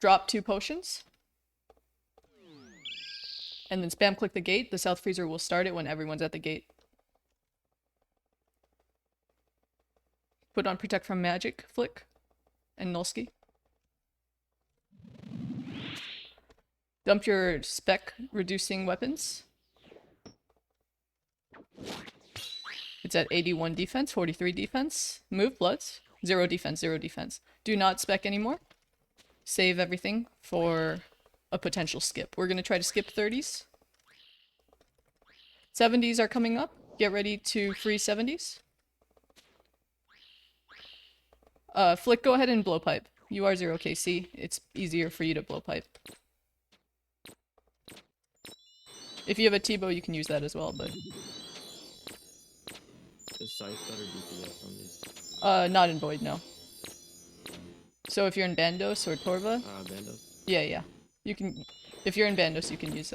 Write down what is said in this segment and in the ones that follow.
drop 2 potions. And then spam click the gate. The south freezer will start it when everyone's at the gate. Put on Protect from Magic, Flick, and Nulski. Dump your spec reducing weapons. It's at 81 defense, 43 defense. Move Bloods. 0 defense, 0 defense. Do not spec anymore. Save everything for a potential skip. We're going to try to skip 30s. 70s are coming up. Get ready to free 70s. Flick, go ahead and blow pipe. You are 0 KC. It's easier for you to blow pipe. If you have a T-bow, you can use that as well, but... Is Scythe better DPS on these? Not in Void, no. So if you're in Bandos or Torva... Bandos? Yeah. You can... If you're in Bandos, you can use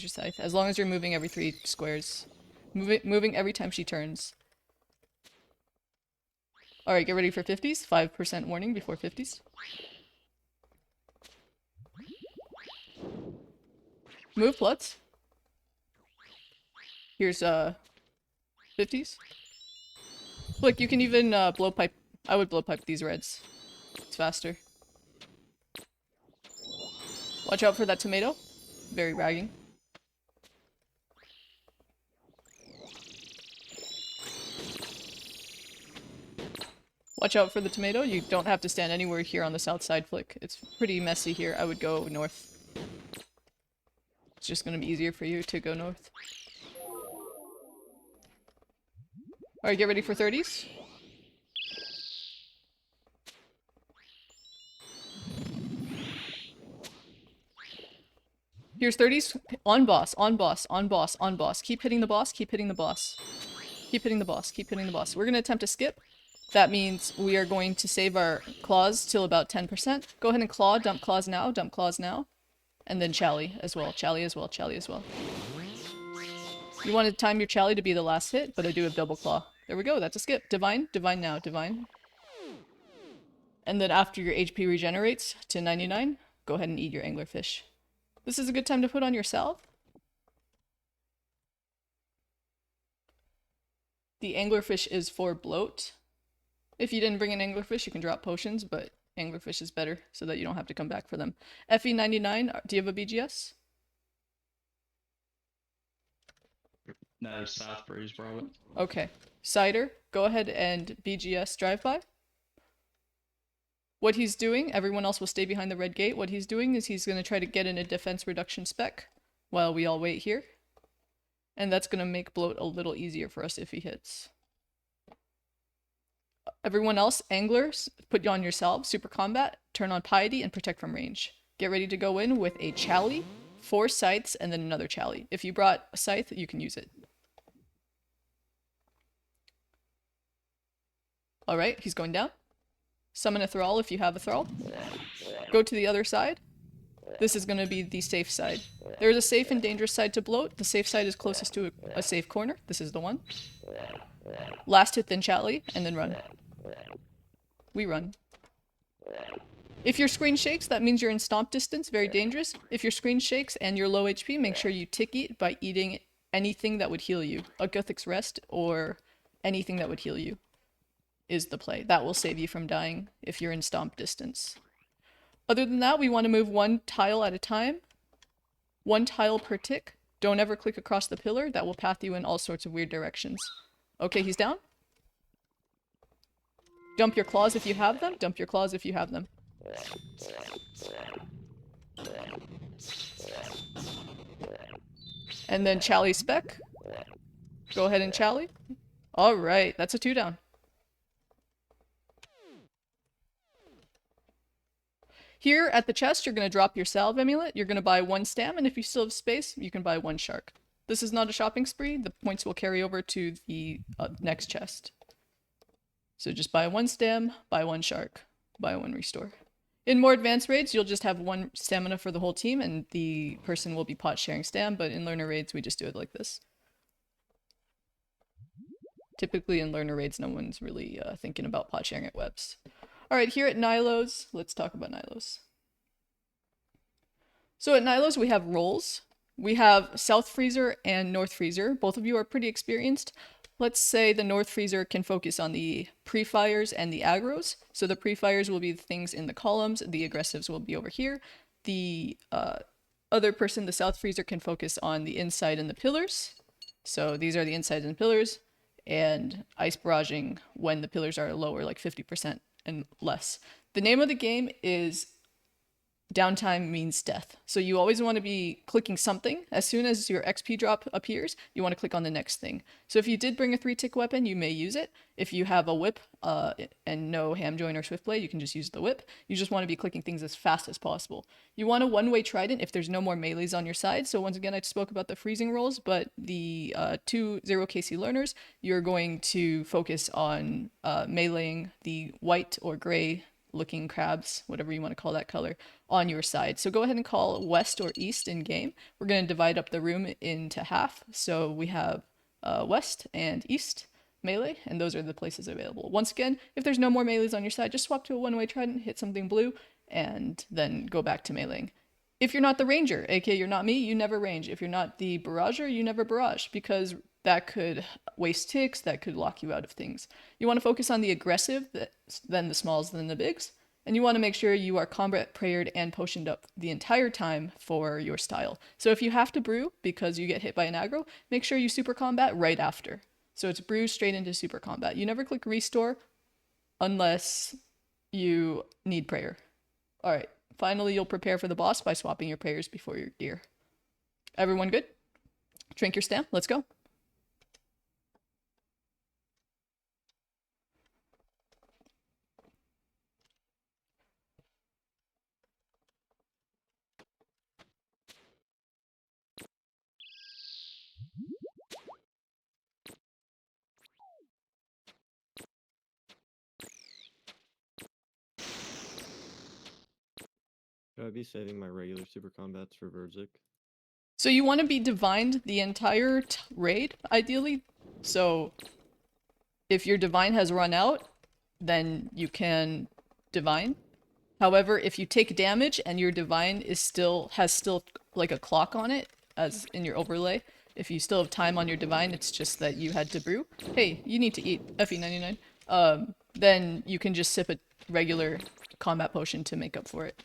your Scythe. As long as you're moving every 3 squares. Moving every time she turns. Alright, get ready for 50s. 5% warning before 50s. Move Plutz. Here's 50s. Look, you can even blow pipe. I would blow pipe these reds. It's faster. Watch out for that tomato. Very ragging. Watch out for the tomato. You don't have to stand anywhere here on the south side, Flick. It's pretty messy here. I would go north. It's just going to be easier for you to go north. Alright, get ready for 30s. Here's 30s. On boss, on boss, on boss, on boss. Keep hitting the boss, keep hitting the boss. Keep hitting the boss, keep hitting the boss. We're going to attempt to skip. That means we are going to save our claws till about 10%. Go ahead and claw, dump claws now, dump claws now. And then Chally as well, Chally as well, Chally as well. You want to time your Chally to be the last hit, but I do have double claw. There we go, that's a skip. Divine, divine now, divine. And then after your HP regenerates to 99, go ahead and eat your anglerfish. This is a good time to put on your salve. The anglerfish is for bloat. If you didn't bring an anglerfish, you can drop potions, but anglerfish is better so that you don't have to come back for them. FE99, do you have a BGS? No, Southbury's brought it. Okay. Cider, go ahead and BGS drive-by. What he's doing, everyone else will stay behind the red gate. What he's doing is he's going to try to get in a defense reduction spec while we all wait here. And that's going to make bloat a little easier for us if he hits. Everyone else, anglers, put you on yourself. Super combat, turn on piety, and protect from range. Get ready to go in with a Chally, 4 scythes, and then another Chally. If you brought a scythe, you can use it. Alright, he's going down. Summon a thrall if you have a thrall. Go to the other side. This is going to be the safe side. There is a safe and dangerous side to bloat. The safe side is closest to a safe corner. This is the one. Last hit, then Chally, and then run. We run. If your screen shakes, that means you're in stomp distance. Very dangerous. If your screen shakes and you're low HP, make sure you tick eat by eating anything that would heal you. A Guthix Rest or anything that would heal you is the play. That will save you from dying if you're in stomp distance. Other than that, we want to move 1 tile at a time. 1 tile per tick. Don't ever click across the pillar. That will path you in all sorts of weird directions. Okay, he's down. Dump your claws if you have them. Dump your claws if you have them. And then Chally spec. Go ahead and Chally. Alright, that's a 2 down. Here at the chest, you're going to drop your salve amulet. You're going to buy 1 stam, and if you still have space, you can buy 1 shark. This is not a shopping spree. The points will carry over to the next chest. So just buy 1 stam, buy 1 shark, buy 1 restore. In more advanced raids, you'll just have 1 stamina for the whole team, and the person will be pot sharing stam, but in learner raids, we just do it like this. Typically in learner raids, no one's really thinking about pot sharing at webs. Alright, here at Nylocas, let's talk about Nylocas. So at Nilo's, we have roles. We have South Freezer and North Freezer. Both of you are pretty experienced. Let's say the North Freezer can focus on the pre-fires and the aggros. So the pre-fires will be the things in the columns. The aggressives will be over here. The other person, the South Freezer, can focus on the inside and the pillars. So these are the insides and pillars. And ice barraging when the pillars are lower, like 50% and less. The name of the game is downtime means death. So you always want to be clicking something. As soon as your XP drop appears, you want to click on the next thing. So if you did bring a 3-tick weapon, you may use it. If you have a whip and no ham join or swift blade, you can just use the whip. You just want to be clicking things as fast as possible. You want a one-way trident if there's no more melees on your side. So once again, I spoke about the freezing rolls, but the 2 0KC learners, you're going to focus on meleeing the white or gray looking crabs, whatever you want to call that color, on your side. So go ahead and call west or east in game. We're going to divide up the room into half. So we have west and east melee, and those are the places available. Once again, if there's no more melees on your side, just swap to a one-way trident, hit something blue, and then go back to meleeing. If you're not the ranger, aka you're not me, you never range. If you're not the barrager, you never barrage, because that could waste ticks, that could lock you out of things. You want to focus on the aggressive, then the smalls, then the bigs. And you want to make sure you are combat prayered and potioned up the entire time for your style. So if you have to brew because you get hit by an aggro, make sure you super combat right after. So it's brew straight into super combat. You never click restore unless you need prayer. All right, finally you'll prepare for the boss by swapping your prayers before your gear. Everyone good? Drink your stamp, let's go. Should I be saving my regular super combats for Verzik? So you want to be divined the entire raid, ideally. So if your divine has run out, then you can divine. However, if you take damage and your divine is has still like a clock on it, as in your overlay, if you still have time on your divine, it's just that you had to brew. Hey, you need to eat FE99. Then you can just sip a regular combat potion to make up for it.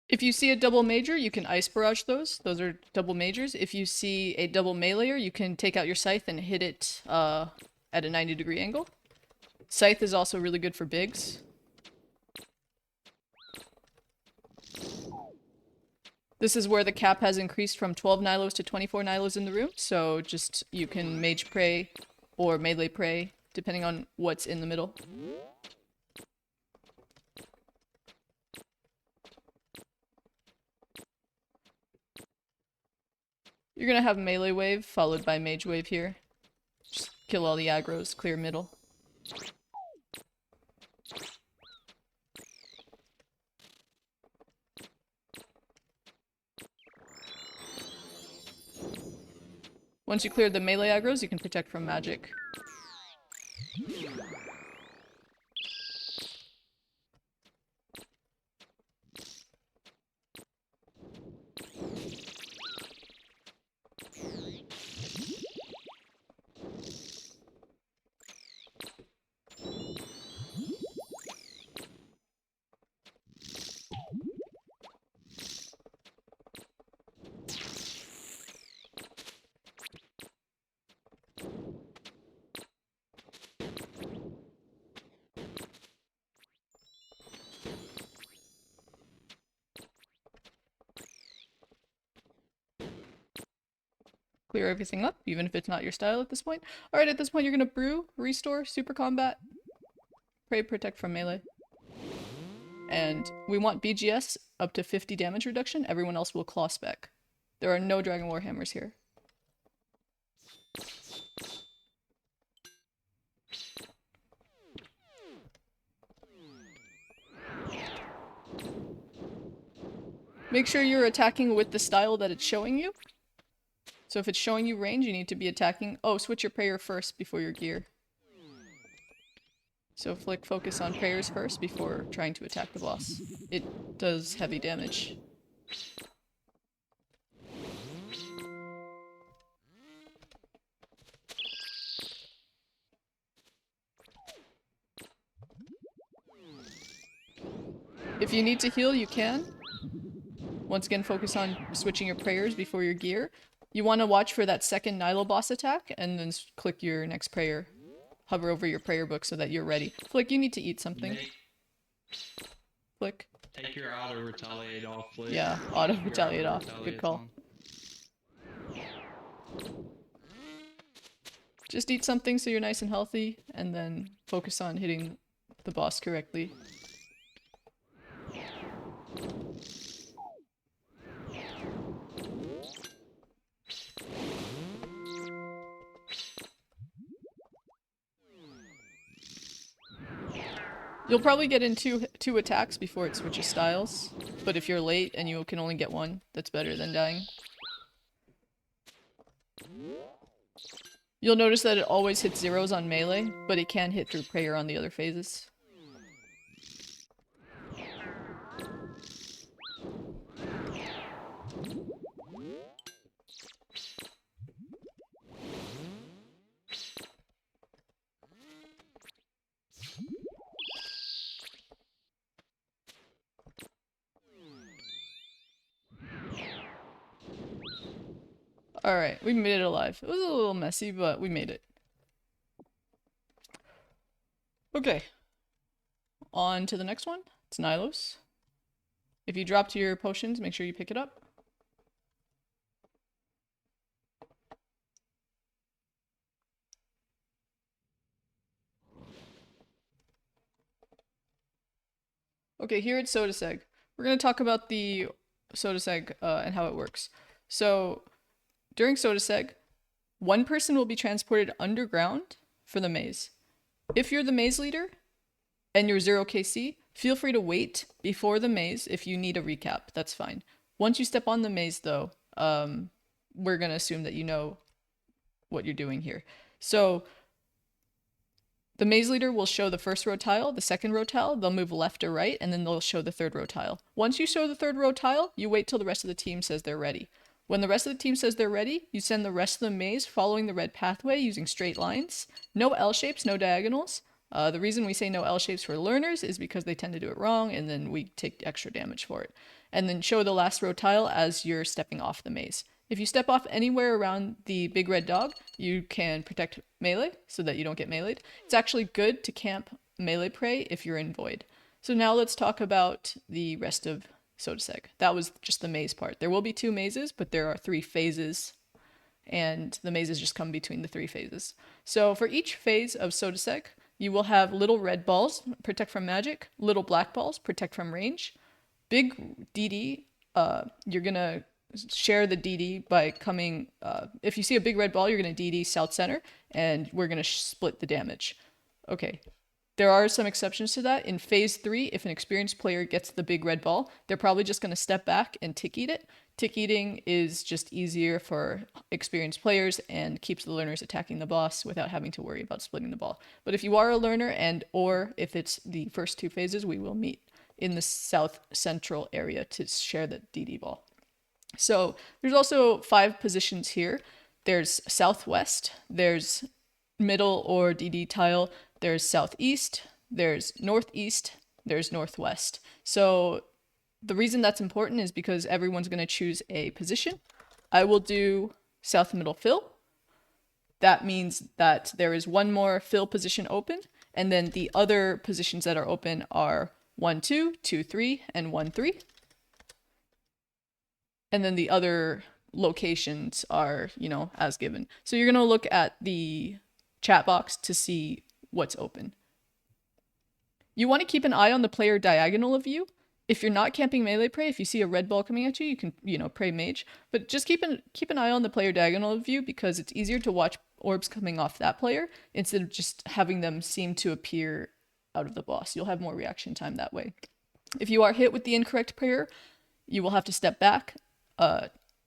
If you see a double major, you can ice barrage those. Those are double majors. If you see a double meleeer, you can take out your scythe and hit it at a 90-degree angle. Scythe is also really good for bigs. This is where the cap has increased from 12 Nylos to 24 Nylos in the room, so just you can mage pray or melee pray, depending on what's in the middle. You're gonna have melee wave followed by mage wave here. Just kill all the aggros, clear middle. Once you clear the melee aggros, you can protect from magic. Clear everything up, even if it's not your style at this point. Alright, at this point you're gonna brew, restore, super combat, pray, protect from melee. And we want BGS up to 50 damage reduction, everyone else will claw spec. There are no Dragon Warhammers here. Make sure you're attacking with the style that it's showing you. So if it's showing you range, you need to be attacking. Oh, switch your prayer first before your gear. So focus on prayers first before trying to attack the boss. It does heavy damage. If you need to heal, you can. Once again, focus on switching your prayers before your gear. You want to watch for that second Nylocas boss attack, and then click your next prayer. Hover over your prayer book so that you're ready. Flick, you need to eat something. Flick. Take your auto retaliate off, Flick. Yeah, auto retaliate off. Good call. On. Just eat something so you're nice and healthy, and then focus on hitting the boss correctly. You'll probably get in two attacks before it switches styles, but if you're late and you can only get one, that's better than dying. You'll notice that it always hits zeros on melee, but it can hit through prayer on the other phases. Alright, we made it alive. It was a little messy, but we made it. Okay. On to the next one. It's Nylocas. If you drop to your potions, make sure you pick it up. Okay, here at Sotetseg. We're going to talk about the Sotetseg and how it works. So, during Sotetseg, one person will be transported underground for the maze. If you're the maze leader and you're 0 KC, feel free to wait before the maze if you need a recap. That's fine. Once you step on the maze, though, we're going to assume that you know what you're doing here. So, the maze leader will show the first row tile, the second row tile, they'll move left or right, and then they'll show the third row tile. Once you show the third row tile, you wait till the rest of the team says they're ready. When the rest of the team says they're ready, you send the rest of the maze following the red pathway using straight lines. No L shapes, no diagonals. The reason we say no L shapes for learners is because they tend to do it wrong, and then we take extra damage for it. And then show the last row tile as you're stepping off the maze. If you step off anywhere around the big red dog, you can protect melee so that you don't get meleeed. It's actually good to camp melee prey if you're in void. So now let's talk about the rest of Sotetseg. That was just the maze part. There will be 2 mazes, but there are 3 phases, and the mazes just come between the 3 phases. So for each phase of Sotetseg, you will have little red balls, protect from magic, little black balls, protect from range. Big DD, you're gonna share the DD by coming, if you see a big red ball, you're gonna DD south center, and we're gonna split the damage. Okay. There are some exceptions to that. In phase 3, if an experienced player gets the big red ball, they're probably just going to step back and tick eat it. Tick eating is just easier for experienced players and keeps the learners attacking the boss without having to worry about splitting the ball. But if you are a learner and or if it's the first 2 phases, we will meet in the south central area to share the DD ball. So there's also 5 positions here. There's southwest, there's middle or DD tile, there's southeast, there's northeast, there's northwest. So the reason that's important is because everyone's going to choose a position. I will do south middle fill. That means that there is one more fill position open, and then the other positions that are open are 1, 2, 2, 3, and 1, 3. And then the other locations are, you know, as given. So you're going to look at the chat box to see what's open. You want to keep an eye on the player diagonal of you. If you're not camping melee prey, if you see a red ball coming at you, you can, you know, pray mage. But just keep an eye on the player diagonal of you, because it's easier to watch orbs coming off that player instead of just having them seem to appear out of the boss. You'll have more reaction time that way. If you are hit with the incorrect prayer, you will have to step back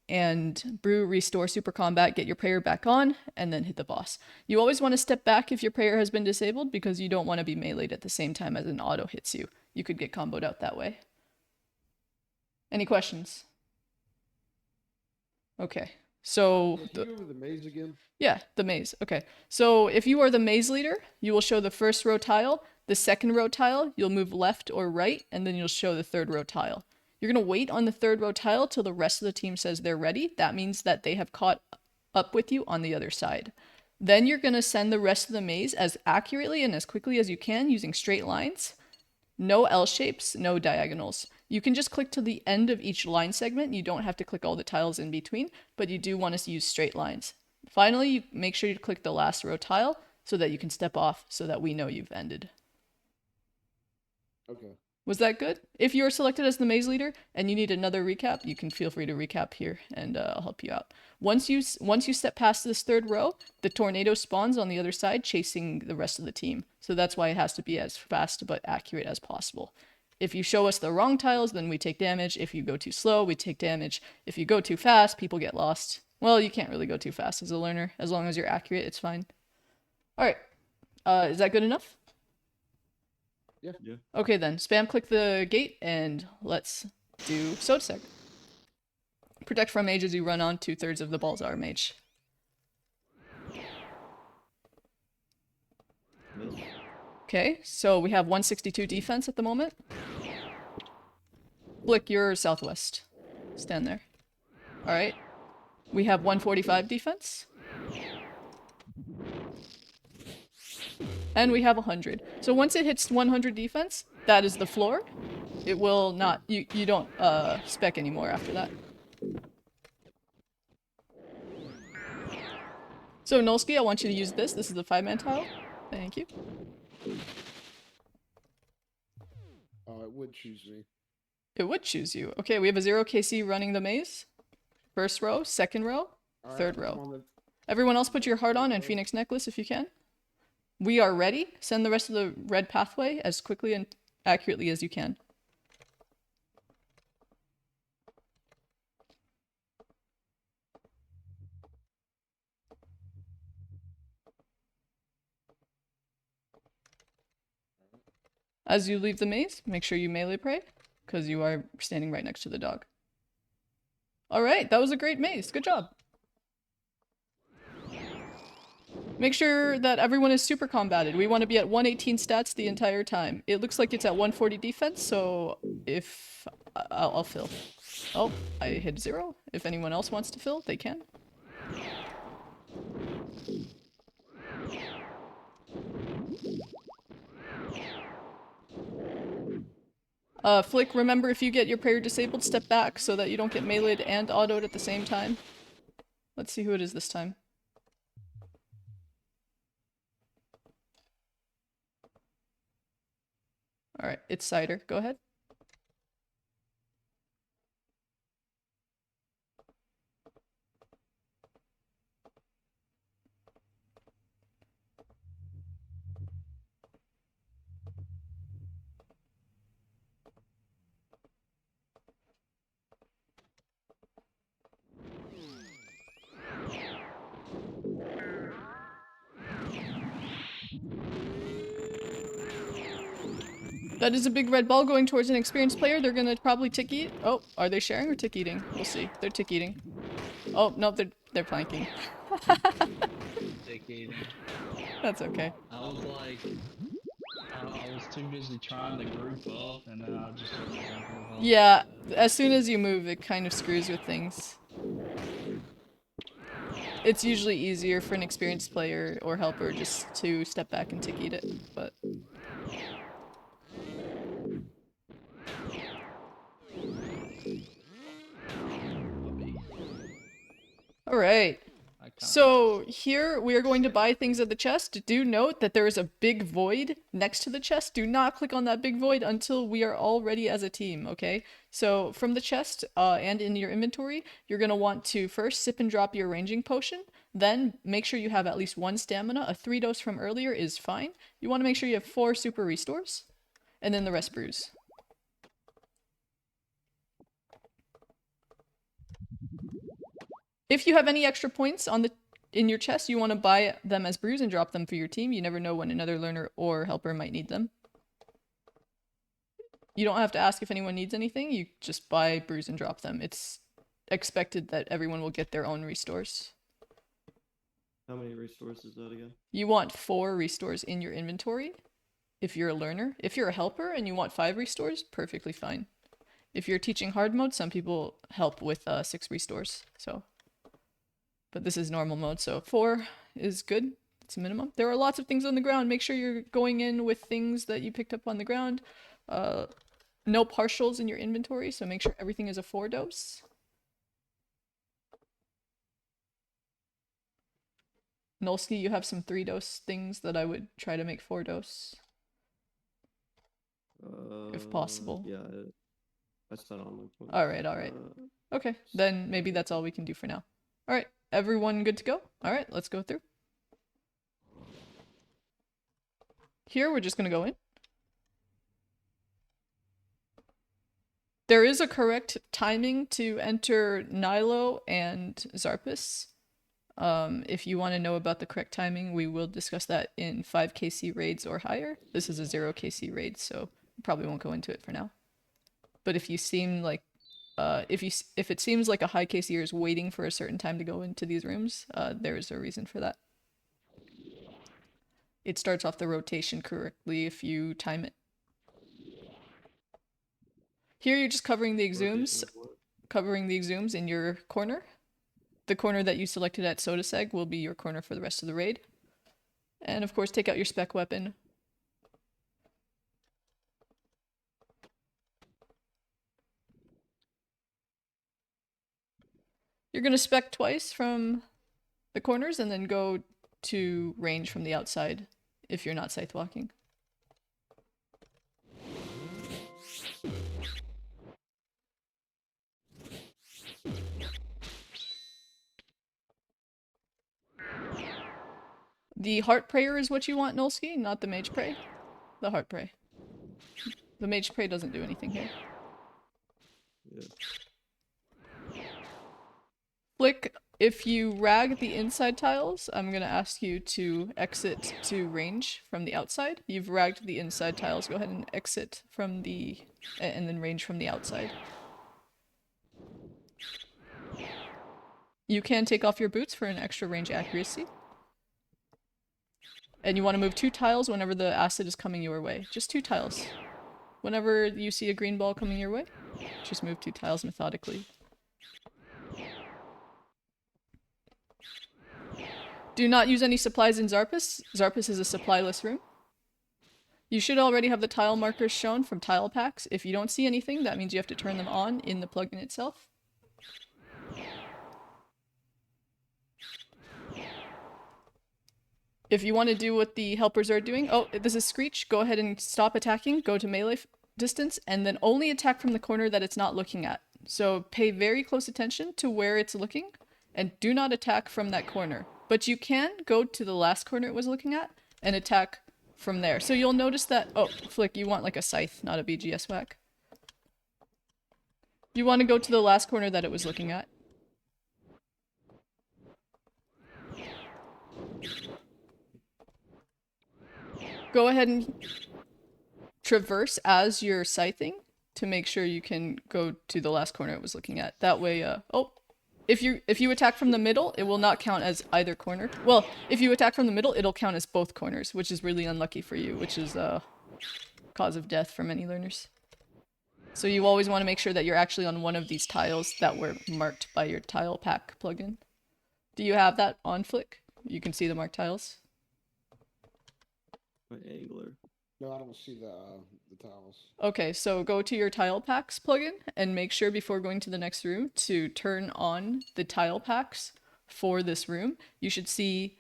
and brew, restore super combat, get your prayer back on, and then hit the boss. You always want to step back if your prayer has been disabled, because you don't want to be meleeed at the same time as an auto hits you. You could get comboed out that way. Any questions? Okay, so... Can you go over the maze again? Yeah, the maze. Okay, so if you are the maze leader, you will show the first row tile. The second row tile, you'll move left or right, and then you'll show the third row tile. You're going to wait on the third row tile till the rest of the team says they're ready. That means that they have caught up with you on the other side. Then you're going to send the rest of the maze as accurately and as quickly as you can using straight lines. No L shapes, no diagonals. You can just click to the end of each line segment. You don't have to click all the tiles in between, but you do want to use straight lines. Finally, you make sure you click the last row tile so that you can step off so that we know you've ended. Okay. Was that good? If you are selected as the maze leader and you need another recap, you can feel free to recap here and I'll help you out. Once you step past this third row, the tornado spawns on the other side chasing the rest of the team. So that's why it has to be as fast but accurate as possible. If you show us the wrong tiles, then we take damage. If you go too slow, we take damage. If you go too fast, people get lost. Well, you can't really go too fast as a learner. As long as you're accurate, it's fine. All right. Is that good enough? Yeah. Okay then, spam click the gate and let's do Sotetseg. Protect from mage as you run on. 2/3 of the balls are mage. Miss. Okay, so we have 162 defense at the moment. Flick your southwest. Stand there. Alright. We have 145 defense. And we have 100. So once it hits 100 defense, that is the floor. It will not, you don't spec anymore after that. So Nolsky, I want you to use this. This is the 5-man tile. Thank you. It would choose me. It would choose you. Okay, we have a 0 KC running the maze. First row, second row, All third right, I'm row. on the- Everyone else put your heart on and Phoenix necklace if you can. We are ready. Send the rest of the red pathway as quickly and accurately as you can. As you leave the maze, make sure you melee pray, because you are standing right next to the dog. Alright, that was a great maze. Good job. Make sure that everyone is super combated. We want to be at 118 stats the entire time. It looks like it's at 140 defense, so if... I'll fill. Oh, I hit 0. If anyone else wants to fill, they can. Flick, remember if you get your prayer disabled, step back so that you don't get meleeed and autoed at the same time. Let's see who it is this time. Alright, it's Cider. Go ahead. That is a big red ball going towards an experienced player. They're gonna probably tick eat. Oh, are they sharing or tick eating? We'll see. They're tick eating. Oh, no, they're planking. Dikkin. That's okay. I was like, I was too busy trying to group up, and then I just started group up. Yeah, as soon as you move, it kind of screws with things. It's usually easier for an experienced player or helper just to step back and tick eat it, but... All right. I kinda So here we are going to buy things at the chest. Do note that there is a big void next to the chest. Do not click on that big void until we are all ready as a team, okay? So from the chest and in your inventory, you're going to want to first sip and drop your ranging potion. Then make sure you have at least 1 stamina. A 3 dose from earlier is fine. You want to make sure you have 4 super restores. And then the rest brews. If you have any extra points in your chest, you want to buy them as brews and drop them for your team. You never know when another learner or helper might need them. You don't have to ask if anyone needs anything. You just buy brews and drop them. It's expected that everyone will get their own restores. How many restores is that again? You want 4 restores in your inventory if you're a learner. If you're a helper and you want 5 restores, perfectly fine. If you're teaching hard mode, some people help with 6 restores. But this is normal mode, so 4 is good. It's a minimum. There are lots of things on the ground. Make sure you're going in with things that you picked up on the ground. No partials in your inventory, so make sure everything is a 4 dose. Nolski, you have some 3 dose things that I would try to make 4 dose. If possible. Yeah, that's not on my point. Alright. Okay, then maybe that's all we can do for now. Alright, everyone good to go? Alright, let's go through. Here, we're just gonna go in. There is a correct timing to enter Nylo and Xarpus. If you want to know about the correct timing, we will discuss that in 5 KC raids or higher. This is a 0 KC raid, so probably won't go into it for now. But if you seem like, if it seems like a high KCer is waiting for a certain time to go into these rooms, there is a reason for that. It starts off the rotation correctly if you time it. Here you're just covering the exhumes, in your corner. The corner that you selected at Sotetseg will be your corner for the rest of the raid. And of course, take out your spec weapon. You're going to spec twice from the corners and then go to range from the outside if you're not scythe walking. The Heart Prayer is what you want, Nolski, not the Mage Pray. The Heart Pray. The Mage Pray doesn't do anything here. Yeah. Flick, if you rag the inside tiles, I'm going to ask you to exit to range from the outside. You've ragged the inside tiles, go ahead and exit from the... and then range from the outside. You can take off your boots for an extra range accuracy. And you want to move 2 tiles whenever the acid is coming your way. Just 2 tiles. Whenever you see a green ball coming your way, just move 2 tiles methodically. Do not use any supplies in Xarpus. Xarpus is a supplyless room. You should already have the tile markers shown from tile packs. If you don't see anything, that means you have to turn them on in the plugin itself. If you want to do what the helpers are doing, oh, this is Screech, go ahead and stop attacking, go to melee distance, and then only attack from the corner that it's not looking at. So pay very close attention to where it's looking, and do not attack from that corner. But you can go to the last corner it was looking at, and attack from there. So you'll notice that, oh, Flick, you want like a scythe, not a BGS whack. You want to go to the last corner that it was looking at. Go ahead and traverse as you're scything to make sure you can go to the last corner it was looking at. That way, oh, if you attack from the middle, it will not count as either corner. Well, if you attack from the middle, it'll count as both corners, which is really unlucky for you, which is cause of death for many learners. So you always want to make sure that you're actually on one of these tiles that were marked by your tile pack plugin. Do you have that on Flick? You can see the marked tiles. My angler. No, I don't see the tiles. Okay, so go to your tile packs plugin and make sure before going to the next room to turn on the tile packs for this room, you should see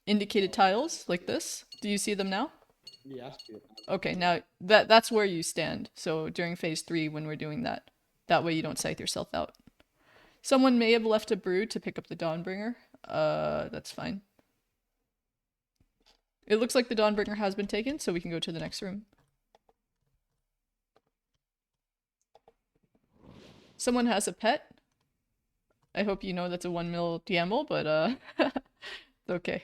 indicated tiles like this. Do you see them now? Yeah, I see it. Okay, now that's where you stand. So during phase 3 when we're doing that. That way you don't scythe yourself out. Someone may have left a brood to pick up the Dawnbringer. That's fine. It looks like the Dawnbringer has been taken, so we can go to the next room. Someone has a pet. I hope you know that's a 1 mil gamble, but it's okay.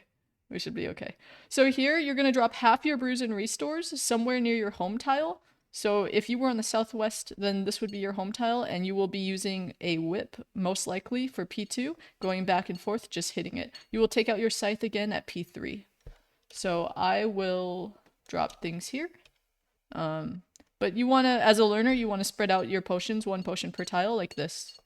We should be okay. So here, you're going to drop half your brews and restores somewhere near your home tile. So if you were on the southwest, then this would be your home tile, and you will be using a whip, most likely, for P2, going back and forth, just hitting it. You will take out your scythe again at P3. So I will drop things here. But you want to, as a learner, you want to spread out your potions, 1 potion per tile, like this.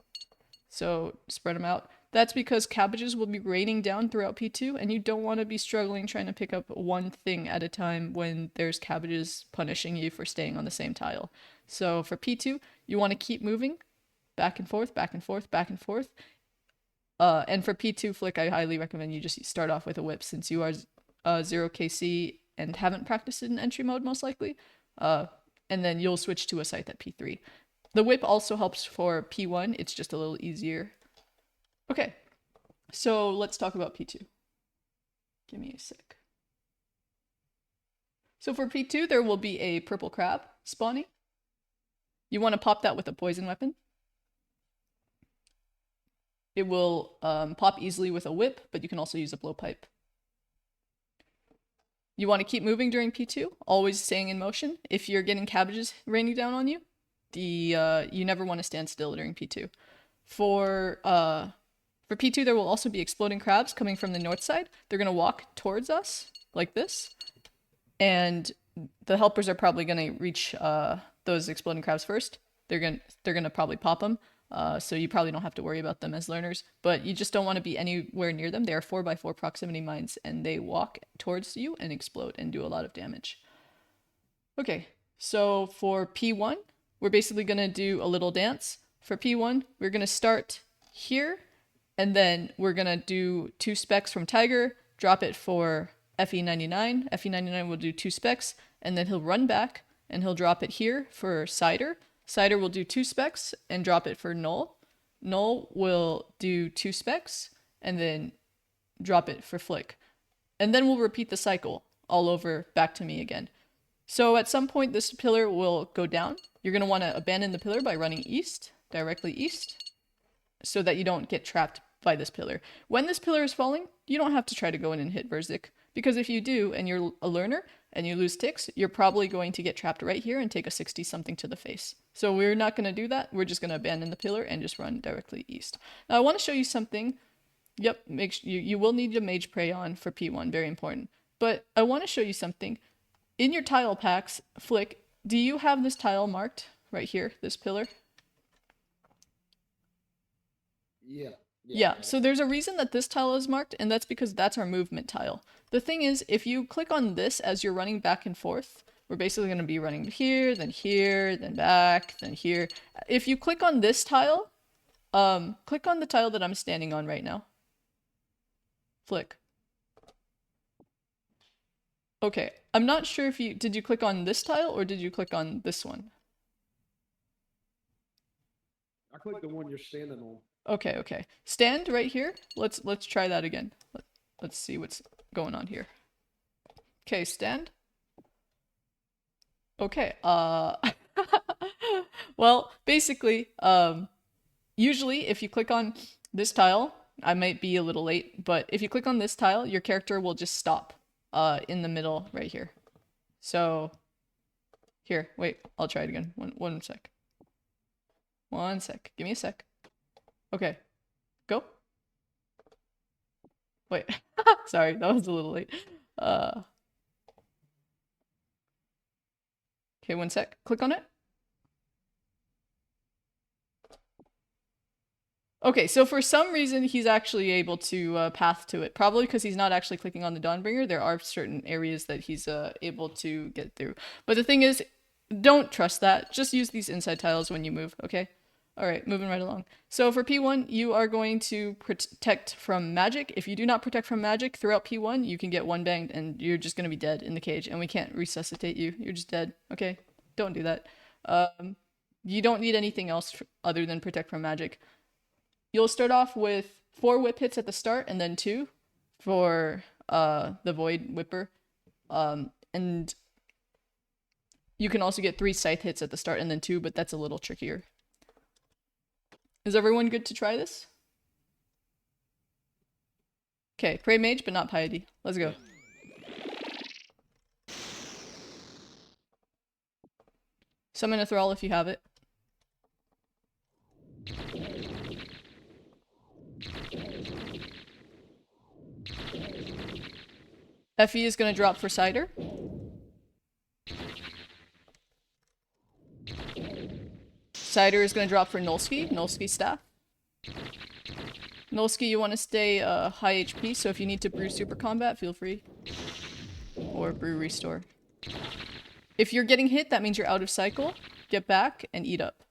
So spread them out. That's because cabbages will be raining down throughout P2, and you don't want to be struggling trying to pick up one thing at a time when there's cabbages punishing you for staying on the same tile. So for P2, you want to keep moving back and forth, back and forth, back and forth. And for P2 flick, I highly recommend you just start off with a whip since you are 0 KC and haven't practiced it in entry mode most likely. And then you'll switch to a scythe at P3. The whip also helps for P1, it's just a little easier. Okay, so let's talk about P2. Give me a sec. So for P2, there will be a purple crab spawning. You want to pop that with a poison weapon. It will pop easily with a whip, but you can also use a blowpipe. You want to keep moving during P2, always staying in motion. If you're getting cabbages raining down on you, you never want to stand still during P2. For P2, there will also be exploding crabs coming from the north side. They're going to walk towards us, like this. And the helpers are probably going to reach those exploding crabs first. They're gonna probably pop them. So you probably don't have to worry about them as learners. But you just don't want to be anywhere near them. They are 4x4 proximity mines, and they walk towards you and explode and do a lot of damage. Okay, so for P1, we're basically going to do a little dance. For P1, we're going to start here. And then we're going to do 2 specs from Tiger, drop it for FE99. FE99 will do 2 specs, and then he'll run back, and he'll drop it here for Cider. Cider will do 2 specs and drop it for Null. Null will do 2 specs, and then drop it for Flick. And then we'll repeat the cycle all over back to me again. So at some point, this pillar will go down. You're going to want to abandon the pillar by running east, directly east, so that you don't get trapped by this pillar. When this pillar is falling, you don't have to try to go in and hit Verzik, because if you do and you're a learner and you lose ticks, you're probably going to get trapped right here and take a 60 something to the face. So we're not going to do that. We're just going to abandon the pillar and just run directly east. Now I want to show you something. Yep, you will need a mage prey on for P1, very important. But I want to show you something. In your tile packs, Flick, do you have this tile marked right here, this pillar? Yeah. Yeah, so there's a reason that this tile is marked, and that's because that's our movement tile. The thing is, if you click on this as you're running back and forth, we're basically going to be running here, then back, then here. If you click on this tile, click on the tile that I'm standing on right now. Flick. Okay, I'm not sure if did you click on this tile or did you click on this one? I clicked the one you're standing on. Okay. Stand right here. Let's try that again. Let's see what's going on here. Okay, stand. Okay, well, basically, usually if you click on this tile, I might be a little late, but if you click on this tile, your character will just stop in the middle right here. So, here, wait, I'll try it again. One sec. One sec. Give me a sec. Okay, go. Wait, sorry, that was a little late. Okay, one sec. Click on it. Okay, so for some reason, he's actually able to path to it. Probably because he's not actually clicking on the Dawnbringer. There are certain areas that he's able to get through. But the thing is, don't trust that. Just use these inside tiles when you move, okay? Alright, moving right along. So for P1, you are going to protect from magic. If you do not protect from magic throughout P1, you can get one banged and you're just going to be dead in the cage and we can't resuscitate you. You're just dead. Okay? Don't do that. You don't need anything else other than protect from magic. You'll start off with 4 whip hits at the start and then 2 for the Void Whipper. And you can also get 3 scythe hits at the start and then 2, but that's a little trickier. Is everyone good to try this? Okay, pray mage, but not piety. Let's go. Summon a thrall if you have it. Effie is going to drop for cider. Cider is going to drop for Nolski. Nolski staff. Nolski, you want to stay high HP, so if you need to brew super combat, feel free. Or brew restore. If you're getting hit, that means you're out of cycle. Get back and eat up.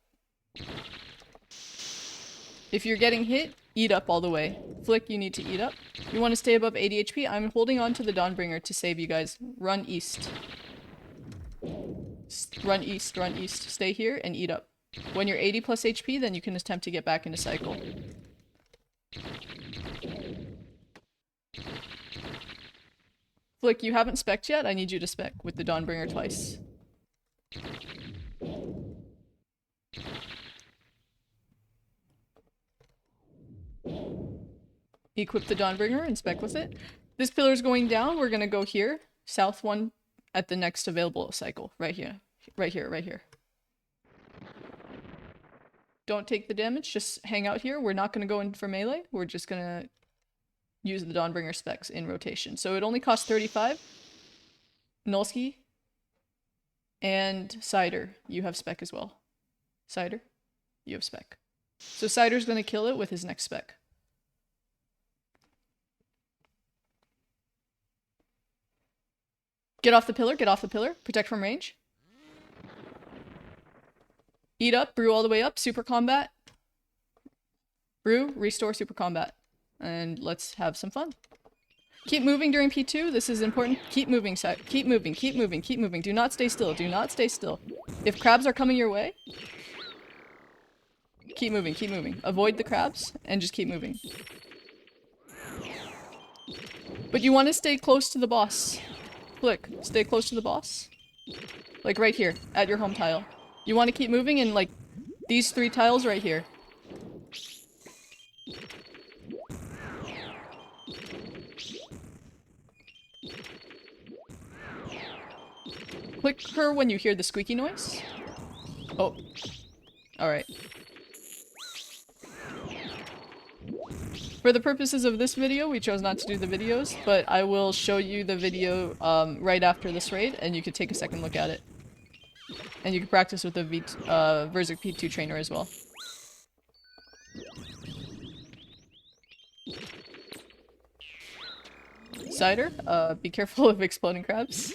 If you're getting hit, eat up all the way. Flick, you need to eat up. You want to stay above 80 HP. I'm holding on to the Dawnbringer to save you guys. Run east. Run east, run east. Stay here and eat up. When you're 80 plus HP, then you can attempt to get back into cycle. Flick, you haven't spec'd yet? I need you to spec with the Dawnbringer twice. Equip the Dawnbringer and spec with it. This pillar's going down. We're gonna go here. South one at the next available cycle. Right here. Right here, right here. Don't take the damage, just hang out here. We're not going to go in for melee. We're just going to use the Dawnbringer specs in rotation. So it only costs 35. Nolski and Cider, you have spec as well. Cider, you have spec. So Cider's going to kill it with his next spec. Get off the pillar, get off the pillar. Protect from range. Eat up, brew all the way up, super combat. Brew, restore, super combat. And let's have some fun. Keep moving during P2, this is important. Keep moving, keep moving, keep moving, keep moving. Do not stay still, do not stay still. If crabs are coming your way, keep moving, keep moving. Avoid the crabs, and just keep moving. But you want to stay close to the boss. Flick, stay close to the boss. Like right here, at your home tile. You want to keep moving in, like, these 3 tiles right here. Click her when you hear the squeaky noise. Oh. Alright. For the purposes of this video, we chose not to do the videos, but I will show you the video right after this raid, and you could take a second look at it. And you can practice with the Verzik P2 trainer as well. Cider, be careful of exploding crabs.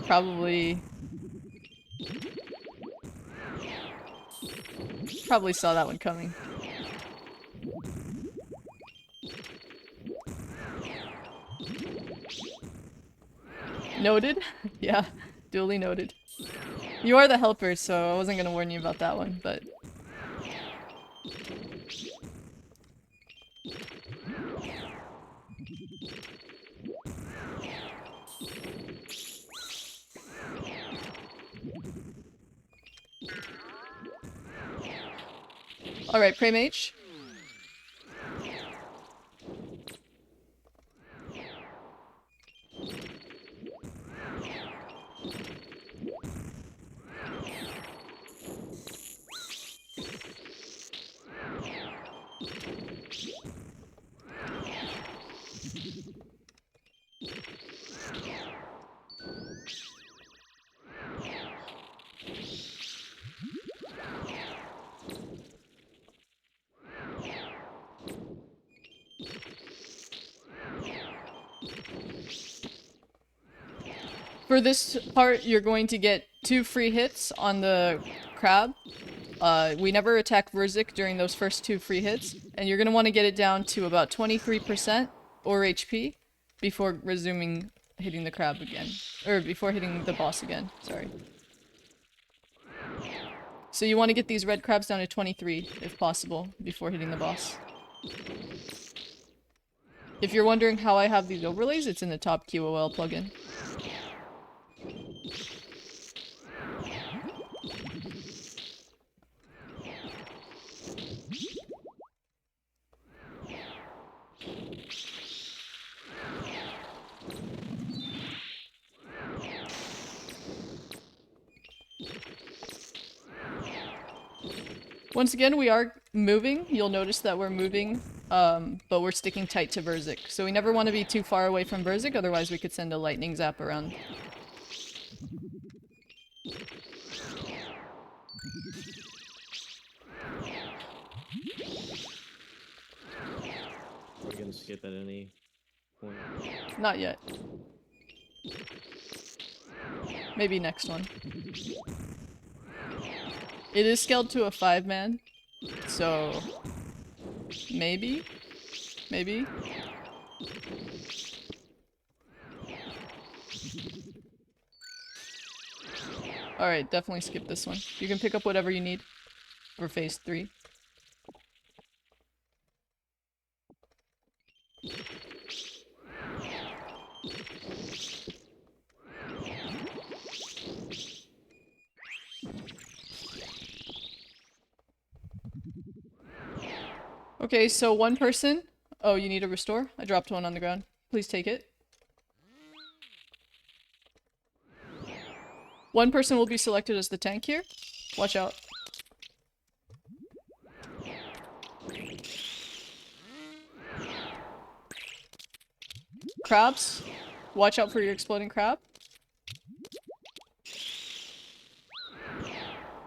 Probably saw that one coming. Noted? Yeah, duly noted. You are the helper, so I wasn't gonna warn you about that one, but... Alright, Pray Mage. For this part, you're going to get 2 free hits on the crab. We never attack Verzik during those first 2 free hits, and you're gonna want to get it down to about 23% or HP before resuming hitting the crab again. Or before hitting the boss again, sorry. So you want to get these red crabs down to 23, if possible, before hitting the boss. If you're wondering how I have these overlays, it's in the ToB QOL plugin. Once again, we are moving. You'll notice that we're moving, but we're sticking tight to Verzik. So we never want to be too far away from Verzik, otherwise we could send a lightning zap around. Are we gonna skip at any point? Not yet. Maybe next one. It is scaled to a 5-man, so maybe? Maybe? Alright, definitely skip this one. You can pick up whatever you need for phase 3. Okay, so one person... Oh, you need a restore? I dropped one on the ground. Please take it. One person will be selected as the tank here. Watch out. Crabs. Watch out for your exploding crab.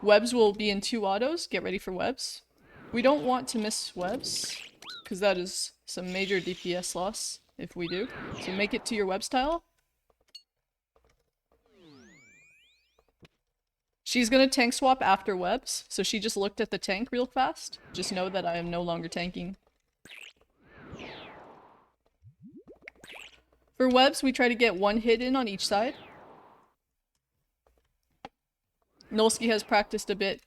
Webs will be in 2 autos. Get ready for webs. We don't want to miss webs, because that is some major DPS loss if we do. So make it to your webs tile. She's gonna tank swap after webs, so she just looked at the tank real fast. Just know that I am no longer tanking. For webs, we try to get 1 hit in on each side. Nolski has practiced a bit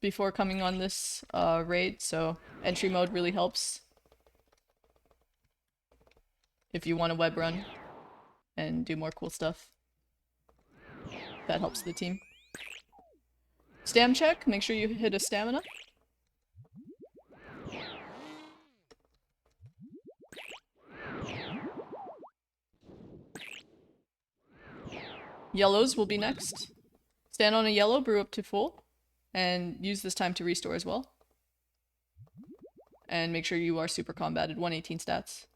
before coming on this raid, so entry mode really helps. If you want to web run and do more cool stuff. That helps the team. Stam check, make sure you hit a stamina. Yellows will be next. Stand on a yellow, brew up to full, and use this time to restore as well. And make sure you are super combated, 118 stats.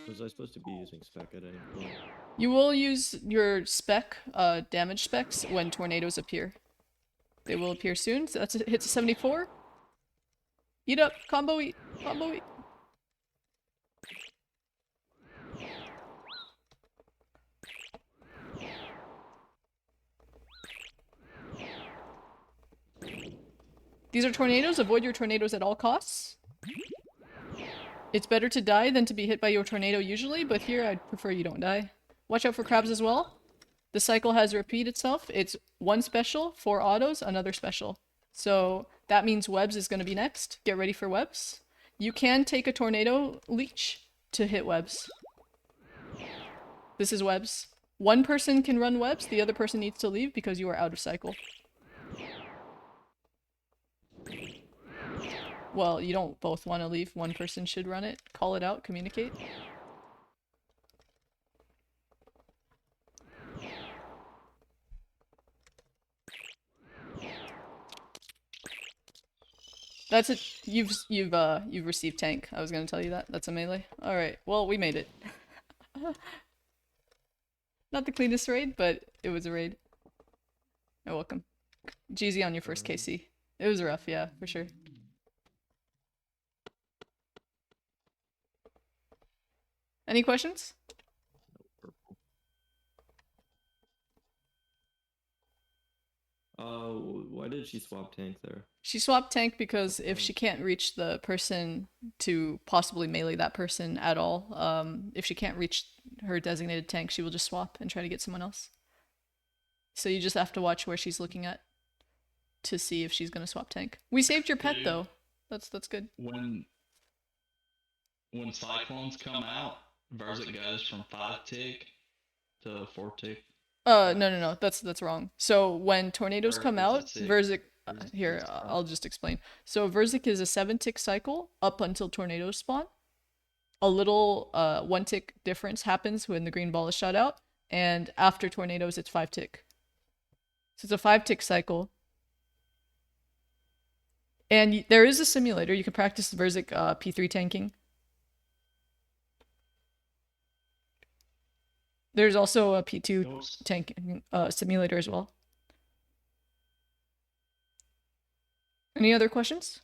Was I supposed to be using spec at any point? You will use your spec, damage specs when tornadoes appear. They will appear soon, so that's a hit to 74. Eat up, combo eat, combo eat. These are tornadoes, avoid your tornadoes at all costs. It's better to die than to be hit by your tornado usually, but here I'd prefer you don't die. Watch out for crabs as well. The cycle has repeat itself. It's 1 special, 4 autos, another special. So that means webs is going to be next. Get ready for webs. You can take a tornado leech to hit webs. This is webs. 1 person can run webs, the other person needs to leave because you are out of cycle. Well, you don't both want to leave. 1 person should run it. Call it out, communicate. That's it. You've received tank. I was gonna tell you that. That's a melee. All right. Well, we made it. Not the cleanest raid, but it was a raid. You're welcome. GZ on your first KC. It was rough, yeah, for sure. Any questions? Purple. Why did she swap tank there? She swapped tank because if she can't reach the person to possibly melee that person at all, if she can't reach her designated tank, she will just swap and try to get someone else. So you just have to watch where she's looking at to see if she's gonna swap tank. We saved your pet Dude. though. That's good. When cyclones come out, Verzik goes from 5 tick to 4 tick. No, that's wrong. So when tornadoes Or come is it out, 6? Verzik, Verzik here, is 5. I'll just explain. So Verzik is a 7-tick cycle up until tornadoes spawn. A little 1-tick difference happens when the green ball is shot out, and after tornadoes, it's 5-tick. So it's a 5-tick cycle. And there is a simulator. You can practice Verzik P3 tanking. There's also a P2 tanking simulator as well. Any other questions?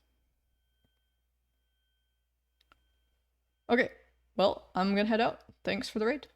Okay, well, I'm gonna head out. Thanks for the raid.